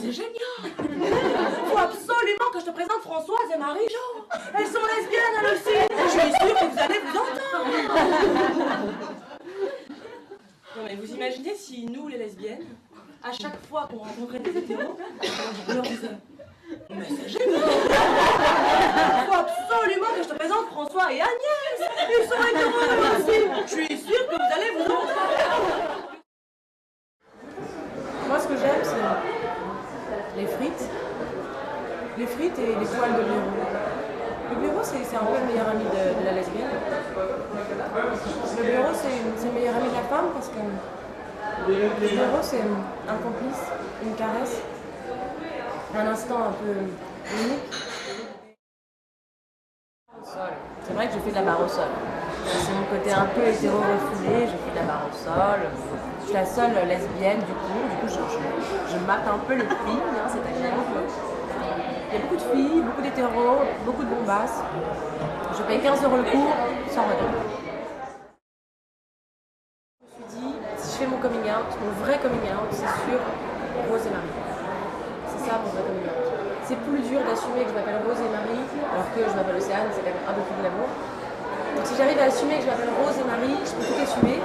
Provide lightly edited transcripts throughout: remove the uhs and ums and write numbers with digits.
c'est génial! Faut absolument que je te présente Françoise et Marie-Jo! Elles sont lesbiennes, elles aussi! Je suis sûre que vous allez vous entendre! Non mais vous imaginez si nous, les lesbiennes, à chaque fois qu'on rencontrait des hétéros, on leur disait « Mais c'est génial! Faut absolument que je te présente François et Agnès! Ils sont hétéros eux aussi! Je suis sûre que vous allez vous entendre! » Moi, ce que j'aime, c'est les frites. Les frites et les poils de blaireau. Le blaireau, c'est un peu le meilleur ami de la lesbienne. Le blaireau, c'est le meilleur ami de la femme parce que le blaireau, c'est un complice, une caresse, un instant un peu unique. C'est vrai que je fais de la barre au sol. C'est mon côté un peu hétéro-refoulé, je fais de la barre au sol. Je suis la seule lesbienne du coup je mate un peu les filles, hein, c'est-à-dire il y a beaucoup de filles, beaucoup d'hétéros, beaucoup de bombasses. Je paye 15 € le cours, sans regret. Je me suis dit, si je fais mon coming out, mon vrai coming out, c'est sur Rose et Marie. C'est ça mon vrai coming out. C'est plus dur d'assumer que je m'appelle Rose et Marie, alors que je m'appelle Océane, c'est quand même un peu plus de l'amour. Donc si j'arrive à assumer que je m'appelle Rose et Marie, je peux tout assumer.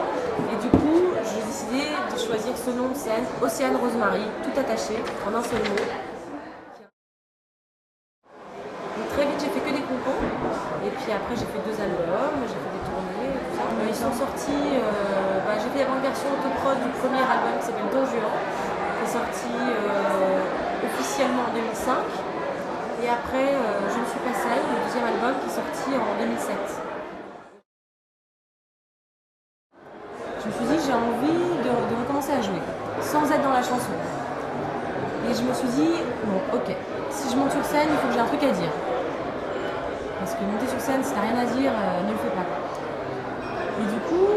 Et du coup, j'ai décidé de choisir ce nom de scène, Océane Rose Marie, tout attaché, en un seul mot. Donc très vite, j'ai fait que des compos. Et puis après, j'ai fait 2 albums, j'ai fait des tournées, tout ça. Ils sont sortis, j'ai fait la bonne version autoprod du premier album qui s'appelle Don Juan, qui est sorti officiellement en 2005. Et après, Je ne suis pas seule, le deuxième album qui est sorti en 2007. Je me suis dit, j'ai envie de recommencer à jouer, sans être dans la chanson. Et je me suis dit, bon, ok, si je monte sur scène, il faut que j'ai un truc à dire. Parce que monter sur scène, si t'as rien à dire, ne le fais pas. Et du coup,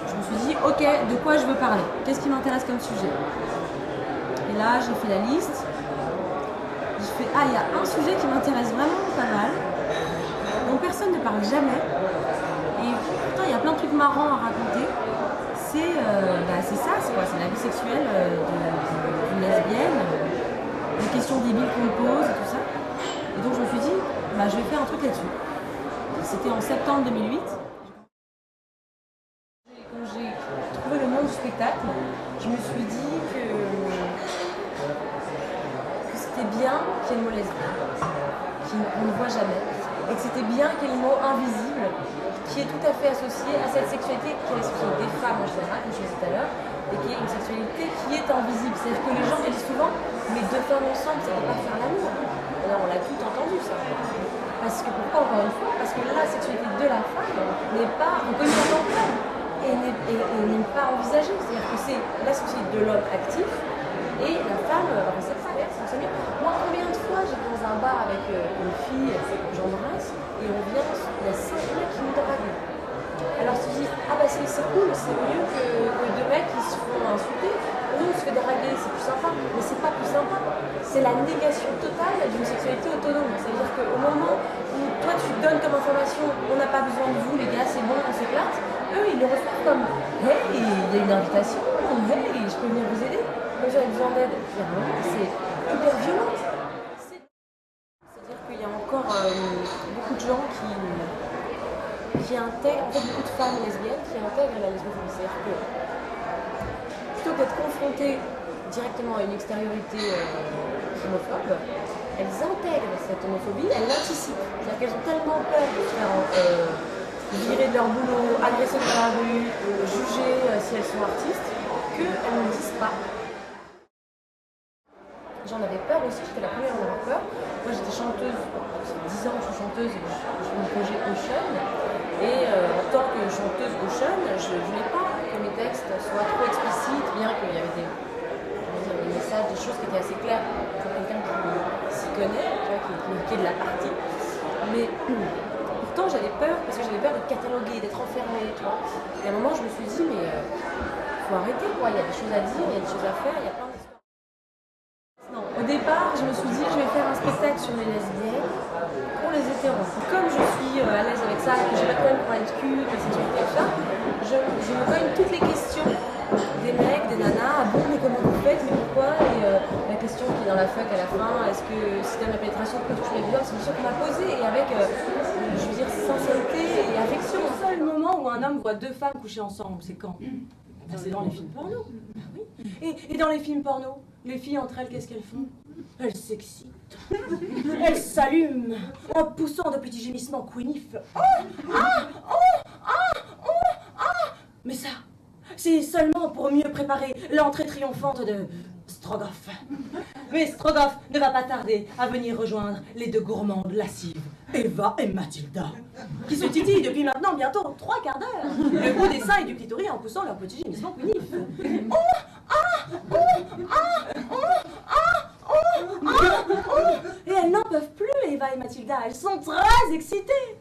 je me suis dit, ok, de quoi je veux parler? Qu'est-ce qui m'intéresse comme sujet? Et là, j'ai fait la liste. J'ai fait, il y a un sujet qui m'intéresse vraiment pas mal, dont personne ne parle jamais. Et pourtant, il y a plein de trucs marrants à raconter. C'est ça, c'est quoi? C'est la vie sexuelle d'une lesbienne, les questions débiles qu'on me pose et tout ça. Et donc je me suis dit, je vais faire un truc là-dessus. C'était en septembre 2008. Quand j'ai trouvé le nom du spectacle, je me suis dit que c'était bien qu'il y ait le mot lesbienne, qu'on ne voit jamais. Et que c'était bien qu'il y ait le mot invisible, qui est tout à fait associé à cette sexualité qui est la sexualité des femmes en général, comme je disais tout à l'heure, et qui est une sexualité qui est invisible. C'est-à-dire que les gens me disent souvent, mais 2 femmes ensemble, ça ne peut pas faire l'amour. Alors on l'a tout entendu ça. Parce que pourquoi encore une fois? Parce que la sexualité de la femme n'est pas reconnue en tant que telle et n'est pas envisagée. C'est-à-dire que c'est la sexualité de l'homme actif et la femme homosexuelle. Moi, combien de fois j'étais dans un bar avec une fille que j'embrasse et on vient, il y a 5 mecs qui nous draguent. Alors tu dis, c'est cool, c'est mieux que 2 mecs qui se font insulter. Nous, on se fait draguer, c'est plus sympa, mais c'est pas plus sympa. C'est la négation totale d'une sexualité autonome. C'est-à-dire qu'au moment où toi tu donnes comme information, on n'a pas besoin de vous les gars, c'est bon, on s'éclate, eux ils le reçoivent comme, hey, il y a une invitation, hey, je peux venir vous aider, moi j'avais besoin d'aide. C'est hyper violent. C'est-à-dire qu'il y a encore beaucoup de gens qui intègrent, en fait beaucoup de femmes lesbiennes qui intègrent la lesbophobie. C'est-à-dire que plutôt qu'être confrontées directement à une extériorité homophobe, elles intègrent cette homophobie, elles l'anticipent. C'est-à-dire qu'elles ont tellement peur de se faire virer de leur boulot, agresser dans la rue, juger si elles sont artistes, qu'elles ne disent pas. J'en avais peur aussi, j'étais la première à en avoir peur. Moi j'étais chanteuse, ça fait 10 ans que je suis chanteuse et je fais mon projet Ocean. Et en tant que chanteuse Ocean, je ne voulais pas que mes textes soient trop explicites, bien qu'il y avait des messages, des choses qui étaient assez claires pour quelqu'un qui s'y connaît, qui est de la partie. Mais pourtant j'avais peur, parce que j'avais peur d'être cataloguée, d'être enfermée. Tu vois. Et à un moment je me suis dit, mais faut arrêter quoi, il y a des choses à dire, il y a des choses à faire, il y a plein d'histoires. Non, au départ je me suis dit, je vais faire un spectacle sur les lesbiennes pour les hétéros. Comme je suis à l'aise avec ça et que j'ai pas de problème pour être cul, de sexualité et tout ça, je me cogne toutes les questions des mecs, des nanas, ah bon mais comment vous faites, mais pourquoi, et dans la fuck à la fin, est-ce que si t'aimes la pénétration, pourquoi tu touches mes doigts? C'est une question qu'on m'a posée et avec, je veux dire, sincérité et affection. Le seul moment où un homme voit deux femmes coucher ensemble, c'est quand? Ben, c'est dans les films porno. Ben oui. Et dans les films porno, les filles entre elles, qu'est-ce qu'elles font? Elles s'excitent. Elles s'allument en poussant de petits gémissements queenifs. Mais ça, c'est seulement pour mieux préparer l'entrée triomphante de Strogoff. Mais Strogoff ne va pas tarder à venir rejoindre les deux gourmandes lascives, Eva et Mathilda, qui se titillent depuis maintenant bientôt 3 quarts d'heure, le bout des seins et du clitoris en poussant leurs petits gémissements queenifs. Et elles n'en peuvent plus, Eva et Mathilda, elles sont très excitées.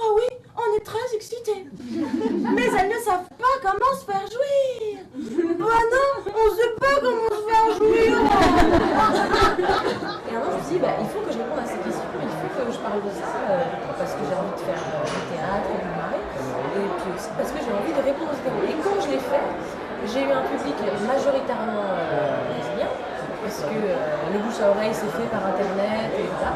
Oh oui, on est très excités. Mais elles ne savent pas comment se faire jouir. Bah non, on sait pas comment se faire jouir. Et alors je me suis dit, il faut que je réponde à ces questions, il faut que je parle de ça, parce que j'ai envie de faire du théâtre, du mari, et puis aussi parce que j'ai envie de répondre aux questions. Et quand je l'ai fait, j'ai eu un public majoritairement lesbien, parce que le bouche à oreille s'est fait par internet et voilà.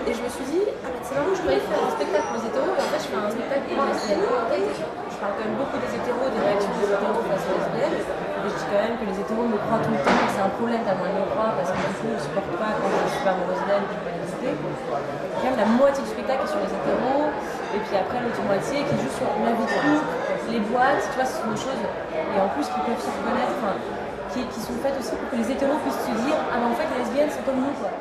Et je me suis dit, c'est marrant, je croyais faire un spectacle pour les hétéros, et en fait je fais un spectacle pour les lesbiennes. En fait, je parle quand même beaucoup des hétéros, des réactions des hétéros face aux lesbiennes, et je dis quand même que les hétéros me croient tout le temps, et c'est un problème tellement ils me croient, parce que du coup, je ne supporte pas quand je suis pas amoureuse d'elles, je ne peux pas les citer. Quand même la moitié du spectacle est sur les hétéros, et puis après l'autre moitié qui est juste sur la vie de couple, les boîtes, tu vois, ce sont des choses, et en plus qui peuvent se reconnaître, qui sont faites aussi pour que les hétéros puissent se dire, ah mais en fait les lesbiennes c'est comme nous quoi.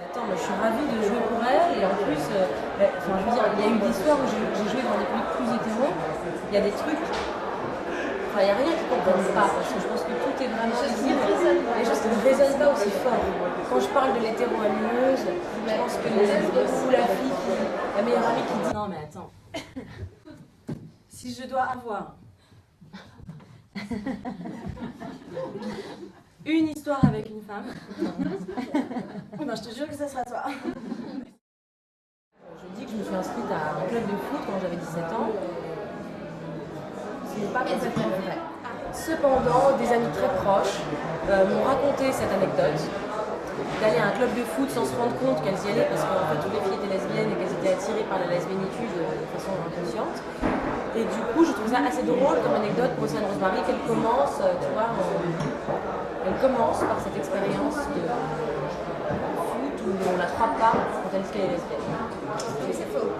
Attends, je suis ravie de jouer pour elle et en plus, je veux dire, il y a eu des soirs où j'ai joué dans des publics plus hétéros, il y a des trucs, il n'y a rien qui ne comprenne pas parce que je pense que tout est vraiment visible, les choses qui ne résonnent pas aussi fort. Quand je parle de l'hétéro-amoureuse, je pense que ou la fille, la meilleure amie qui dit non mais attends, si je dois avoir une histoire avec une femme, ben, je te jure que ça sera toi. Je dis que je me suis inscrite à un club de foot quand j'avais 17 ans. Ce n'est pas complètement vrai. Cependant, des amis très proches m'ont raconté cette anecdote d'aller à un club de foot sans se rendre compte qu'elles y allaient parce qu'en fait toutes les filles étaient lesbiennes et qu'elles étaient attirées par la lesbiennitude de façon inconsciente. Et du coup, je trouve ça assez drôle comme anecdote pour Océane Rosemary qu'elle commence, tu vois, elle commence par cette expérience de foot où on ne l'attrape pas quand elle dit qu'elle est lesbienne. Mais c'est faux.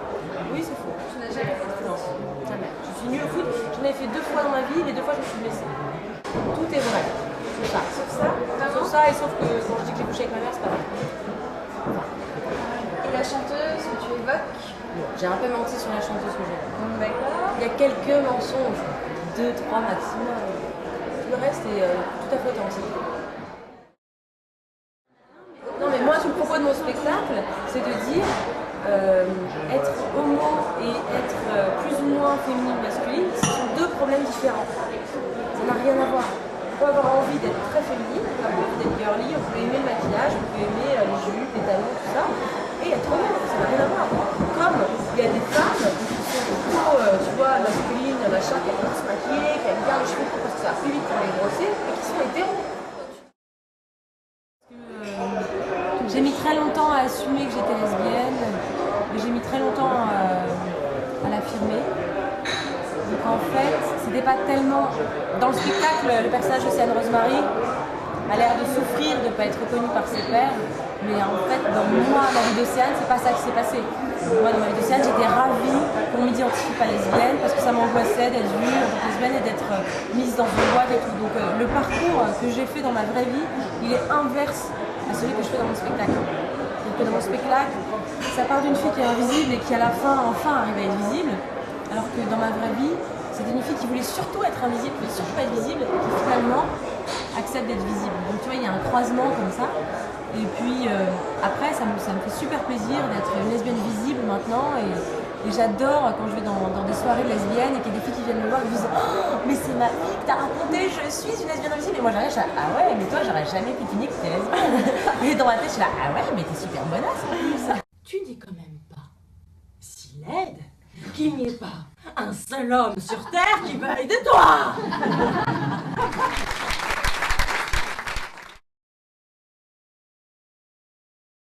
Oui, c'est faux. Tu n'as jamais fait de foot. Non, jamais. Je suis nulle au foot, j'en ai fait 2 fois dans ma vie, les 2 fois je me suis blessée. Tout est vrai. Sauf ça. Sauf ça, vraiment. Sauf ça et sauf que quand je dis que j'ai couché avec ma mère, c'est pas vrai. Et la chanteuse que tu évoques, J'ai un peu menti sur la chanteuse que j'ai. d'accord. Il y a quelques mensonges, 2, 3 maximum. Tout le reste est tout à fait authentique. Non mais moi tout le propos de mon spectacle, c'est de dire être homo et être plus ou moins féminine masculine, ce sont 2 problèmes différents. Ça n'a rien à voir. On peut avoir envie d'être très féminine, on peut avoir envie d'être girly, on peut aimer le maquillage, on peut aimer les jupes, les talons, tout ça, et être homo, ça n'a rien à voir. Comme il y a des femmes qui sont plutôt, tu vois, masculines, machin, qui aiment bien se maquiller, qui aiment bien les cheveux parce que ça va plus vite pour les grosser, et qui sont hétéros. J'ai mis très longtemps à assumer que j'étais lesbienne, mais j'ai mis très longtemps à l'affirmer. Donc en fait, c'était pas tellement... Dans le spectacle, le personnage d'Océane Rosemary a l'air de souffrir de ne pas être reconnue par ses pairs, mais en fait, dans moi, la vie d'Océane, c'est pas ça qui s'est passé. Moi, dans ma vie d'Océane, j'étais ravie qu'on m'identifie pas lesbienne, parce que ça m'angoissait d'être vue en tant que lesbienne et d'être mise dans une boîte et tout. Donc le parcours que j'ai fait dans ma vraie vie, il est inverse à celui que je fais dans mon spectacle. Donc dans mon spectacle, ça part d'une fille qui est invisible et qui à la fin, enfin, arrive à être visible, alors que dans ma vraie vie, c'était une fille qui voulait surtout être invisible, qui voulait surtout pas être visible, et qui finalement accepte d'être visible. Donc tu vois, il y a un croisement comme ça. Et puis après, ça me fait super plaisir d'être une lesbienne visible maintenant. Et j'adore quand je vais dans des soirées lesbiennes et qu'il y a des filles qui viennent me voir et me disent oh, mais c'est ma vie que t'as raconté, je suis une lesbienne invisible. Et moi j'arrive, je dis ah ouais, mais toi j'aurais jamais pétiné que t'es lesbienne. Et dans ma tête, je suis là, ah ouais, mais t'es super bonasse en plus. Tu n'es quand même pas si laide qu'il n'y ait pas un seul homme sur Terre qui veuille de toi.